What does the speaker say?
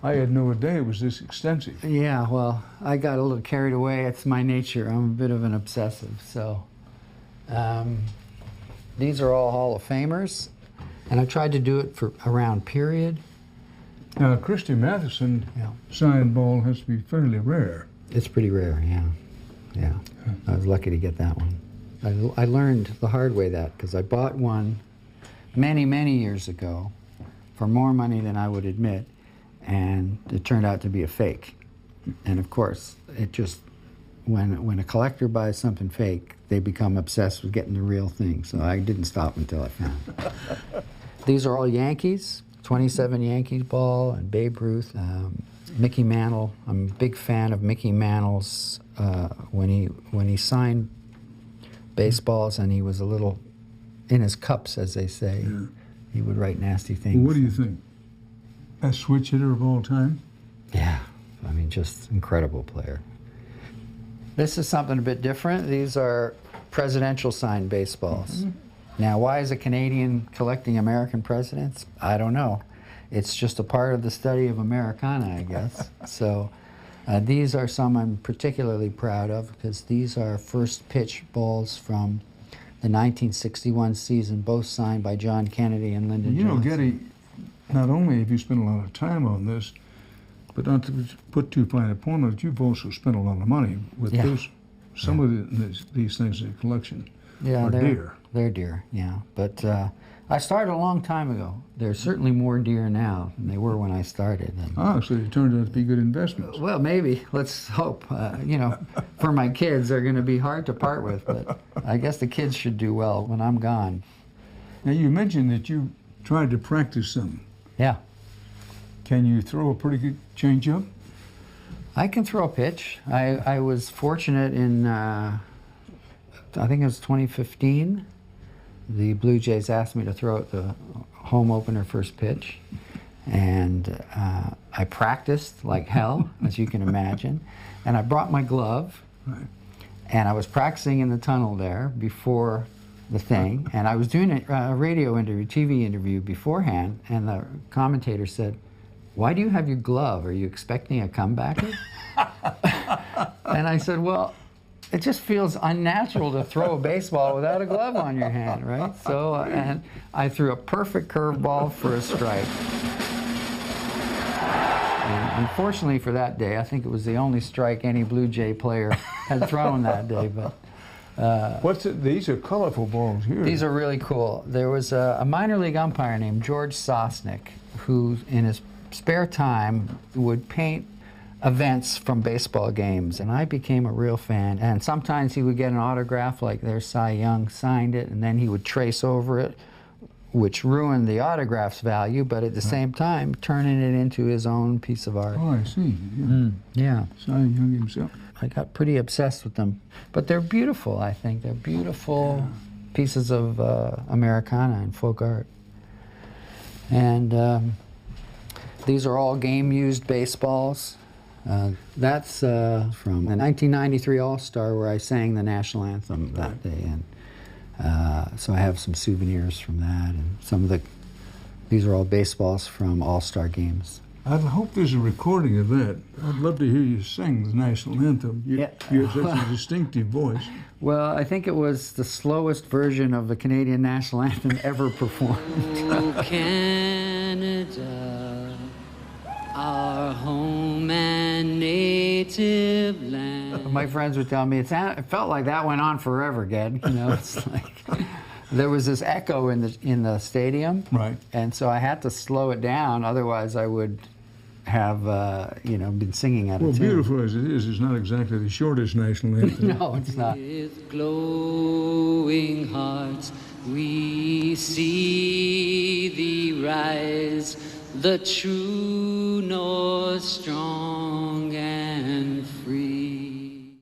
I had no idea it was this extensive. Yeah, well, I got a little carried away. It's my nature. I'm a bit of an obsessive. So these are all Hall of Famers, and I tried to do it for around period. Now, Christy Matheson signed ball has to be fairly rare. It's pretty rare, yeah. Yeah, I was lucky to get that one. I learned the hard way that, because I bought one many, many years ago for more money than I would admit, and it turned out to be a fake. And of course, it just, when a collector buys something fake, they become obsessed with getting the real thing. So I didn't stop until I found it. These are all Yankees, 27 Yankees ball, and Babe Ruth, Mickey Mantle. I'm a big fan of Mickey Mantle's when he signed baseballs, and he was a little in his cups, as they say. Yeah. He would write nasty things. Well, what do you think? Best switch hitter of all time? Yeah, I mean, just incredible player. This is something a bit different. These are presidential signed baseballs. Mm-hmm. Now, why is a Canadian collecting American presidents? I don't know. It's just a part of the study of Americana, I guess. So these are some I'm particularly proud of, because these are first pitch balls from the 1961 season, both signed by John Kennedy and Lyndon Johnson. You know, Geddy, not only have you spent a lot of time on this, but not to put too fine a point on it, you've also spent a lot of money with this. Some of these things in the collection are dear. They're dear, yeah. But I started a long time ago. They're certainly more dear now than they were when I started. And, so they turned out to be good investments. Well, maybe. Let's hope. You know, for my kids, they're going to be hard to part with, but I guess the kids should do well when I'm gone. Now, you mentioned that you tried to practice some. Yeah. Can you throw a pretty good change-up? I can throw a pitch. I was fortunate in, I think it was 2015, the Blue Jays asked me to throw at the home opener first pitch, and I practiced like hell, as you can imagine, and I brought my glove, and I was practicing in the tunnel there before the thing, and I was doing a radio interview, TV interview beforehand, and the commentator said, "Why do you have your glove? Are you expecting a comebacker?" And I said, "Well, it just feels unnatural to throw a baseball without a glove on your hand, right?" So, and I threw a perfect curveball for a strike. And unfortunately for that day, I think it was the only strike any Blue Jay player had thrown that day. But These are colorful balls here. These are really cool. There was a minor league umpire named George Sosnick, who in his spare time would paint events from baseball games, and I became a real fan. And sometimes he would get an autograph, like their Cy Young signed it, and then he would trace over it, which ruined the autograph's value, but at the same time turning it into his own piece of art. Oh, I see. Yeah. Cy Young himself. I got pretty obsessed with them, but they're beautiful. I think they're beautiful pieces of Americana and folk art. And these are all game-used baseballs. That's from the 1993 All-Star, where I sang the national anthem that day, and so I have some souvenirs from that, and these are all baseballs from All-Star games. I hope there's a recording of that. I'd love to hear you sing the national anthem. You have such a distinctive voice. Well, I think it was the slowest version of the Canadian national anthem ever performed. Oh, Canada, our home and native land. My friends would tell me it felt like that went on forever, Ged. You know, it's like there was this echo in the stadium, right? And so I had to slow it down, otherwise I would have been singing out of tune. Well, beautiful as it is, it's not exactly the shortest national anthem. No, it's not. With glowing hearts, we see thee rise, the true north strong.